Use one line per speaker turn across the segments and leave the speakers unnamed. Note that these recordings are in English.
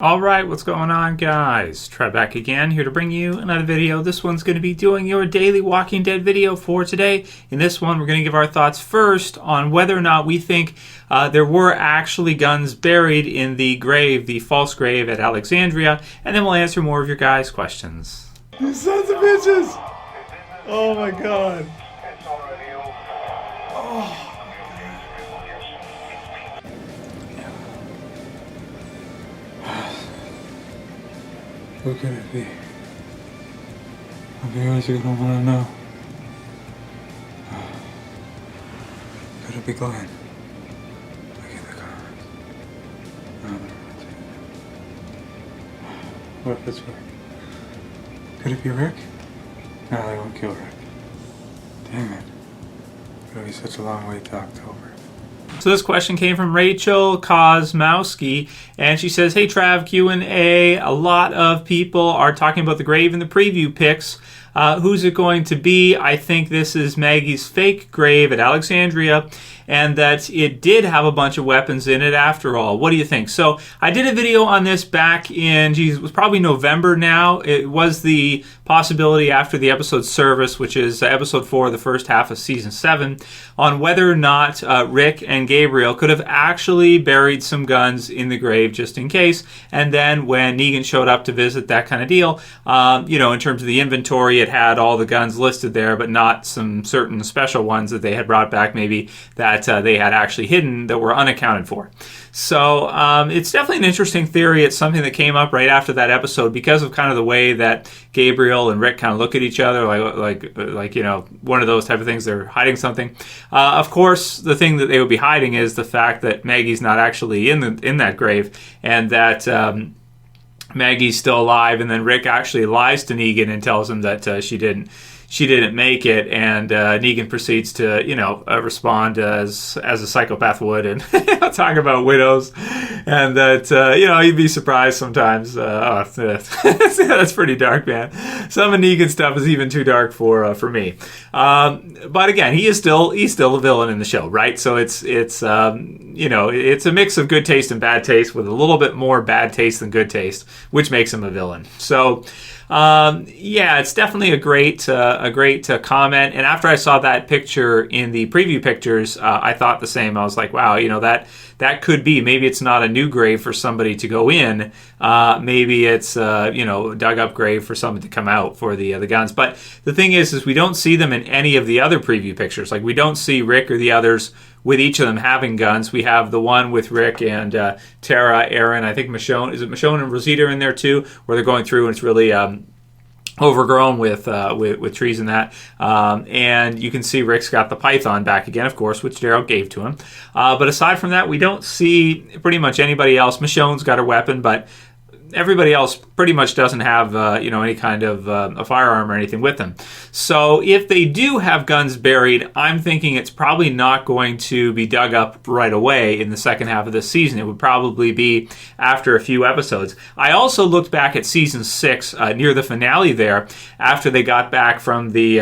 Alright, what's going on, guys? Trev back again, here to bring you another video. This one's going to be doing your daily Walking Dead video for today. In this one, we're going to give our thoughts first on whether or not we think there were actually guns buried in the grave, the false grave at Alexandria, and then we'll answer more of your guys' questions.
You sons of bitches! Oh my god. Oh. Who could it be? My viewers are gonna wanna know. Could it be Glen? Look at the comments. No, they're not. What if it's Rick? Could it be Rick? No, they won't kill Rick. Damn it. It'll be such a long wait to October.
So this question came from Rachel Kosmowski, and she says, "Hey Trev Q A, a lot of people are talking about the grave in the preview pics. Who's it going to be? I think this is Maggie's fake grave at Alexandria, and that it did have a bunch of weapons in it after all. What do you think?" So I did a video on this back in, it was probably November now. It was the possibility after the episode Service, which is episode 4 of the first half of season 7, on whether or not Rick and Gabriel could have actually buried some guns in the grave just in case. And then when Negan showed up to visit, that kind of deal, in terms of the inventory, it had all the guns listed there, but not some certain special ones that they had brought back, maybe that they had actually hidden that were unaccounted for. So it's definitely an interesting theory. It's something that came up right after that episode because of kind of the way that Gabriel and Rick kind of look at each other, like one of those type of things. They're hiding something. Of course, the thing that they would be hiding is the fact that Maggie's not actually in that grave, and that Maggie's still alive. And then Rick actually lies to Negan and tells him that she didn't make it, and Negan proceeds to, respond as a psychopath would, and talk about widows, and that, you'd be surprised sometimes. That's pretty dark, man. Some of Negan's stuff is even too dark for me. But again, he's still a villain in the show, right? So it's a mix of good taste and bad taste, with a little bit more bad taste than good taste, which makes him a villain. So it's definitely a great comment. And after I saw that picture in the preview pictures, I thought the same. I was like, wow, that could be. Maybe it's not a new grave for somebody to go in. Maybe it's a dug up grave for someone to come out for the guns. But the thing is we don't see them in any of the other preview pictures. Like, we don't see Rick or the others with each of them having guns. We have the one with Rick and Tara, Aaron, I think Michonne. Is it Michonne and Rosita in there too, where they're going through and it's really overgrown with trees and that. And you can see Rick's got the python back again, of course, which Daryl gave to him. But aside from that, we don't see pretty much anybody else. Michonne's got her weapon, but everybody else pretty much doesn't have any kind of a firearm or anything with them. So if they do have guns buried, I'm thinking it's probably not going to be dug up right away in the second half of this season. It would probably be after a few episodes. I also looked back at season 6 near the finale there, after they got back from the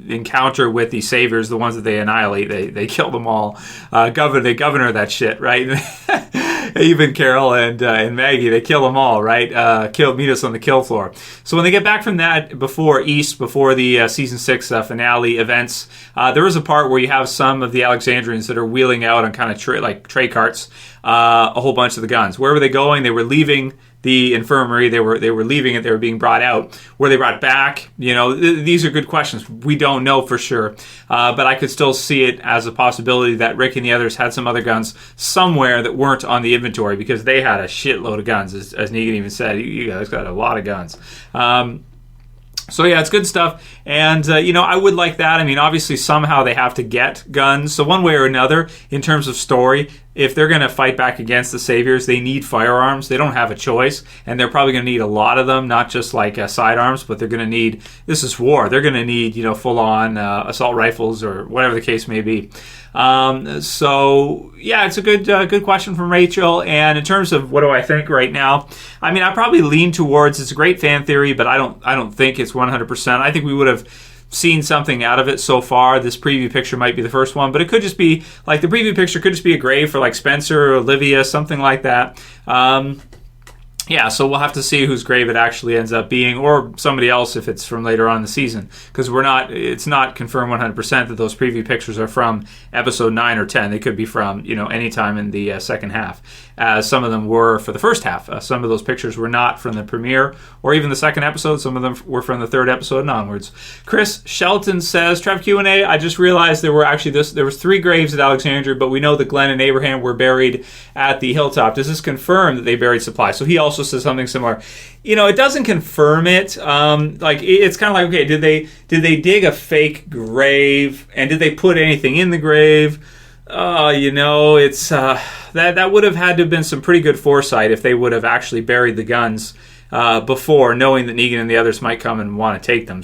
encounter with the Saviors, the ones that they annihilate. They kill them all. They governor that shit, right? Even Carol and Maggie, they kill them all, right? Meet us on the kill floor. So when they get back from that, before the season 6 finale events, there is a part where you have some of the Alexandrians that are wheeling out on kind of tray carts a whole bunch of the guns. Where were they going? They were leaving the infirmary. They were leaving it. They were being brought out. Were they brought back? These are good questions. We don't know for sure, but I could still see it as a possibility that Rick and the others had some other guns somewhere that weren't on the inventory, because they had a shitload of guns, as Negan even said. You guys got a lot of guns. So yeah, it's good stuff, and I would like that. I mean, obviously somehow they have to get guns, so one way or another, in terms of story, if they're going to fight back against the Saviors, they need firearms. They don't have a choice, and they're probably going to need a lot of them, not just like sidearms, but they're going to need, this is war, they're going to need full-on assault rifles or whatever the case may be. So yeah, it's a good question from Rachel. And in terms of what do I think right now, I mean, I probably lean towards, it's a great fan theory, but I don't think it's 100%. I think we would have seen something out of it so far. This preview picture might be the first one, but it could just be like the preview picture could just be a grave for like Spencer or Olivia, something like that. Yeah, so we'll have to see whose grave it actually ends up being, or somebody else if it's from later on in the season, because it's not confirmed 100% that those preview pictures are from episode 9 or 10. They could be from, any time in the second half, as some of them were for the first half. Some of those pictures were not from the premiere or even the second episode. Some of them were from the third episode and onwards. Chris Shelton says, Trev Q A, I just realized there was 3 graves at Alexandria, but we know that Glen and Abraham were buried at the Hilltop. Does this confirm that they buried supplies? So he also says something similar. It doesn't confirm it. It's kind of like, okay, did they dig a fake grave, and did they put anything in the grave? It's that would have had to have been some pretty good foresight if they would have actually buried the guns before, knowing that Negan and the others might come and want to take them,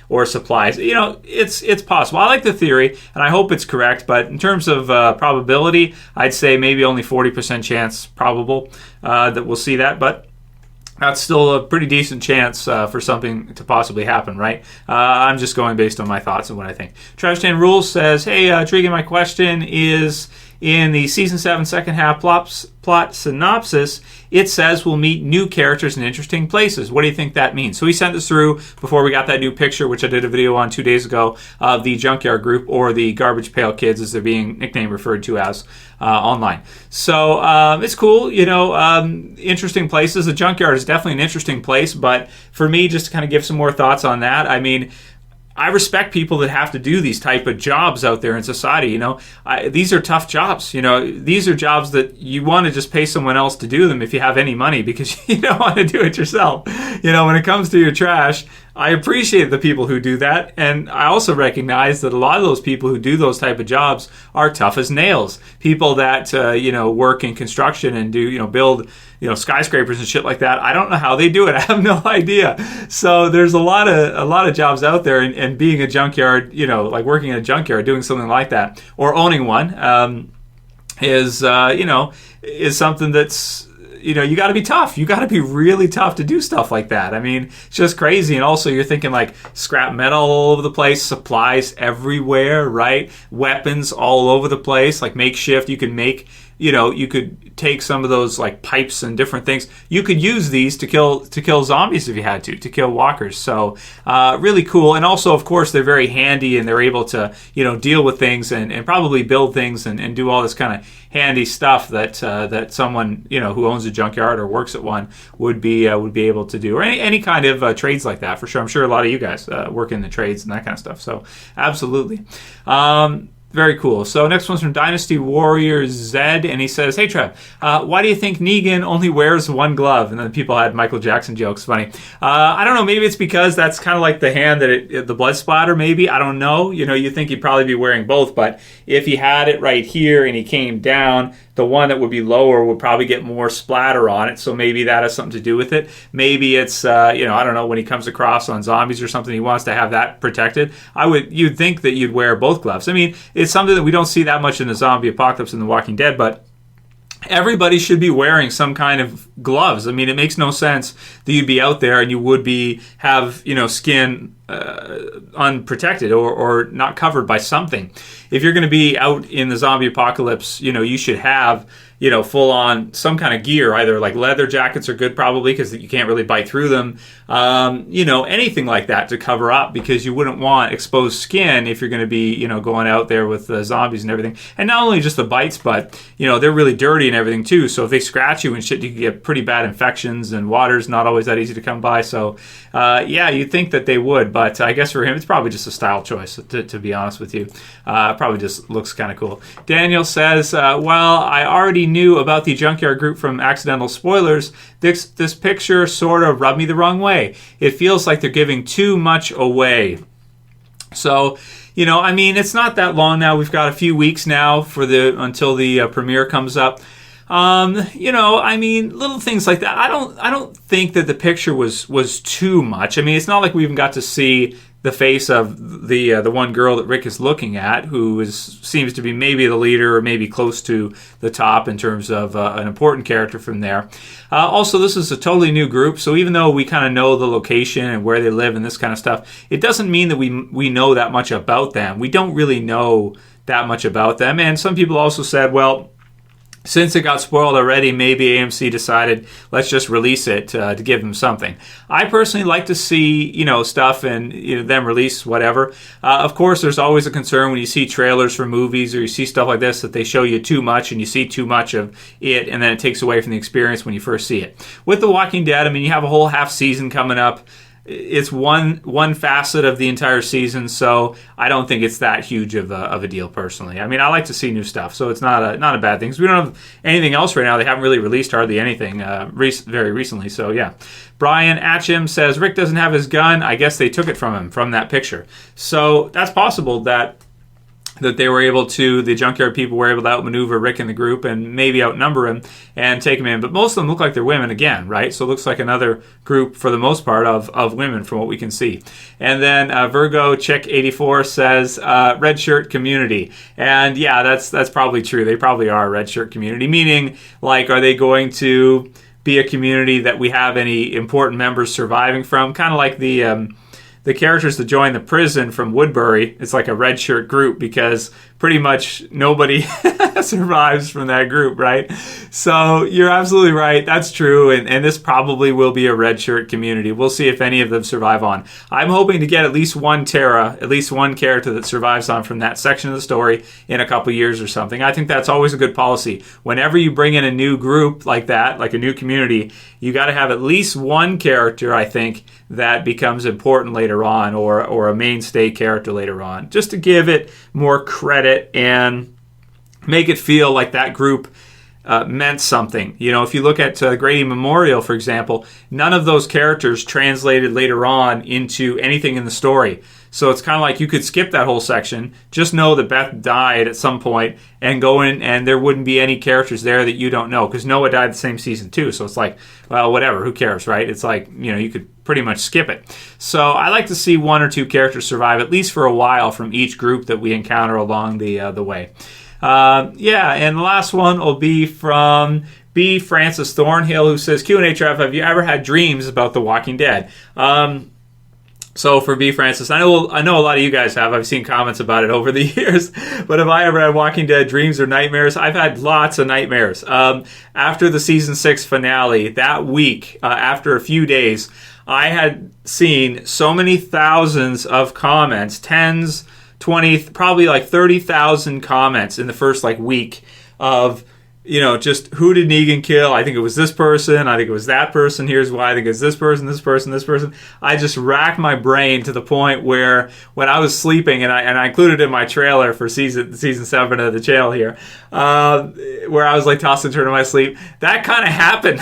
or supplies. It's possible. I like the theory, and I hope it's correct, but in terms of probability, I'd say maybe only 40% chance probable that we'll see that, but that's still a pretty decent chance for something to possibly happen, right? I'm just going based on my thoughts and what I think. Trevschanrules says, hey, Tregan, my question is, in the Season 7 second half plot synopsis, it says we'll meet new characters in interesting places. What do you think that means? So he sent this through before we got that new picture, which I did a video on 2 days ago, of the Junkyard Group, or the Garbage Pail Kids, as they're being nickname referred to as online. So it's cool, interesting places. The Junkyard is definitely an interesting place, but for me, just to kind of give some more thoughts on that, I mean, I respect people that have to do these type of jobs out there in society. These are tough jobs. These are jobs that you want to just pay someone else to do them if you have any money, because you don't want to do it yourself. When it comes to your trash, I appreciate the people who do that, and I also recognize that a lot of those people who do those type of jobs are tough as nails. People that work in construction and do build skyscrapers and shit like that. I don't know how they do it. I have no idea. So there's a lot of jobs out there, and being a junkyard, like working in a junkyard, doing something like that, or owning one, is something that's, you got to be tough. You got to be really tough to do stuff like that. I mean, it's just crazy. And also, you're thinking like scrap metal all over the place, supplies everywhere, right? Weapons all over the place, like makeshift. You can make, you could take some of those like pipes and different things. You could use these to kill zombies if you had to kill walkers. So really cool. And also, of course, they're very handy, and they're able to deal with things and probably build things and do all this kind of handy stuff that someone who owns a junkyard or works at one would be able to do, or any kind of trades like that, for sure. I'm sure a lot of you guys work in the trades and that kind of stuff. So absolutely. Very cool. So next one's from Dynasty Warrior Zed, and he says, hey Trev, why do you think Negan only wears one glove? And then people had Michael Jackson jokes. Funny. I don't know. Maybe it's because that's kind of like the hand that the blood splatter, maybe. I don't know. You think he'd probably be wearing both, but if he had it right here and he came down, the one that would be lower would probably get more splatter on it, so maybe that has something to do with it. Maybe it's, I don't know, when he comes across on zombies or something, he wants to have that protected. You'd think that you'd wear both gloves. I mean, it's something that we don't see that much in the zombie apocalypse in The Walking Dead, but everybody should be wearing some kind of gloves. I mean, it makes no sense that you'd be out there and you would have skin unprotected or not covered by something. If you're going to be out in the zombie apocalypse, you should have full on some kind of gear. Either like leather jackets are good, probably, because you can't really bite through them. Anything like that to cover up, because you wouldn't want exposed skin if you're going to be going out there with zombies and everything. And not only just the bites, but they're really dirty and everything too. So if they scratch you and shit, you can get pretty bad infections, and water's not always that easy to come by. So you'd think that they would, but I guess for him it's probably just a style choice, to be honest with you. Probably just looks kind of cool. Daniel says, well, I already knew about the Junkyard Group from accidental spoilers. This picture sort of rubbed me the wrong way. It feels like they're giving too much away. So, it's not that long now. We've got a few weeks now until the premiere comes up. Little things like that. I don't think that the picture was too much. I mean, it's not like we even got to see the face of the one girl that Rick is looking at, who seems to be maybe the leader or maybe close to the top in terms of an important character from there. Also, this is a totally new group, so even though we kind of know the location and where they live and this kind of stuff, it doesn't mean that we know that much about them. We don't really know that much about them. And some people also said, well, since it got spoiled already, maybe AMC decided, let's just release it to give them something. I personally like to see, stuff and them release whatever. Of course, there's always a concern when you see trailers for movies or you see stuff like this that they show you too much and you see too much of it, and then it takes away from the experience when you first see it. With The Walking Dead, I mean, you have a whole half season coming up. It's one facet of the entire season, so I don't think it's that huge of a deal personally. I mean, I like to see new stuff, so it's not a bad thing. Because we don't have anything else right now. They haven't really released hardly anything very recently, so yeah. Brian Atcham says, Rick doesn't have his gun. I guess they took it from him from that picture. So that's possible that they were able to, the junkyard people were able to outmaneuver Rick and the group and maybe outnumber him and take him in. But most of them look like they're women again, right? So it looks like another group, for the most part, of women from what we can see. And then Virgo Chick 84 says, red shirt community. And yeah, that's probably true. They probably are a red shirt community, meaning, like, are they going to be a community that we have any important members surviving from? Kind of like the characters that join the prison from Woodbury. It's like a red shirt group because pretty much nobody survives from that group, right? So you're absolutely right. That's true. And this probably will be a red shirt community. We'll see if any of them survive on. I'm hoping to get at least one Tara, at least one character that survives on from that section of the story in a couple years or something. I think that's always a good policy. Whenever you bring in a new group like that, like a new community, you got to have at least one character, I think, that becomes important later on, or a mainstay character later on, just to give it more credit and make it feel like that group meant something. If you look at Grady Memorial, for example, none of those characters translated later on into anything in the story. So it's kind of like you could skip that whole section, just know that Beth died at some point, and go in and there wouldn't be any characters there that you don't know, because Noah died the same season too. So it's like, well, whatever, who cares, right? It's like, you could pretty much skip it. So I like to see one or two characters survive, at least for a while, from each group that we encounter along the way. And the last one will be from B. Francis Thornhill, who says, Q&A, Trev, have you ever had dreams about The Walking Dead? So for B. Francis, I know a lot of you guys have. I've seen comments about it over the years. But have I ever had Walking Dead dreams or nightmares? I've had lots of nightmares. After the season 6 finale, that week, after a few days, I had seen so many thousands of comments, 10s, 20, probably like 30,000 comments in the first week of, just who did Negan kill? I think it was this person. I think it was that person. Here's why. I think it's this person, this person, this person. I just racked my brain to the point where when I was sleeping, and I included in my trailer for season 7 of the channel here, where I was tossing and turning in my sleep, that kind of happened.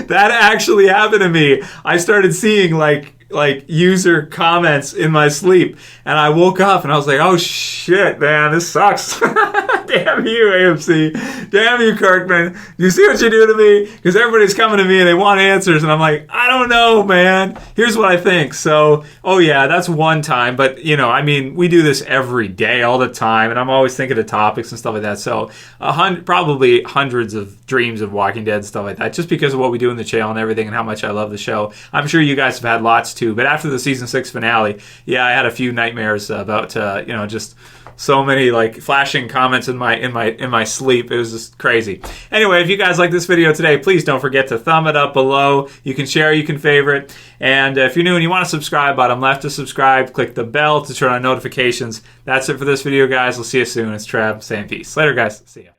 That actually happened to me. I started seeing user comments in my sleep, and I woke up and I was like, oh shit, man, this sucks. Damn you, AMC. Damn you, Kirkman. You see what you do to me? Because everybody's coming to me and they want answers, and I'm like, I don't know, man. Here's what I think. So, oh yeah, that's one time, but we do this every day, all the time, and I'm always thinking of topics and stuff like that. So, probably hundreds of dreams of Walking Dead and stuff like that, just because of what we do in the channel and everything and how much I love the show. I'm sure you guys have had lots too, but after the season 6 finale, yeah, I had a few nightmares about just so many flashing comments in my sleep. It was just crazy. Anyway, if you guys like this video today, please don't forget to thumb it up below. You can share, you can favorite, and if you're new and you want to subscribe, bottom left to subscribe, click the bell to turn on notifications. That's it for this video, guys. We'll see you soon. It's Trev saying peace. Later, guys. See ya.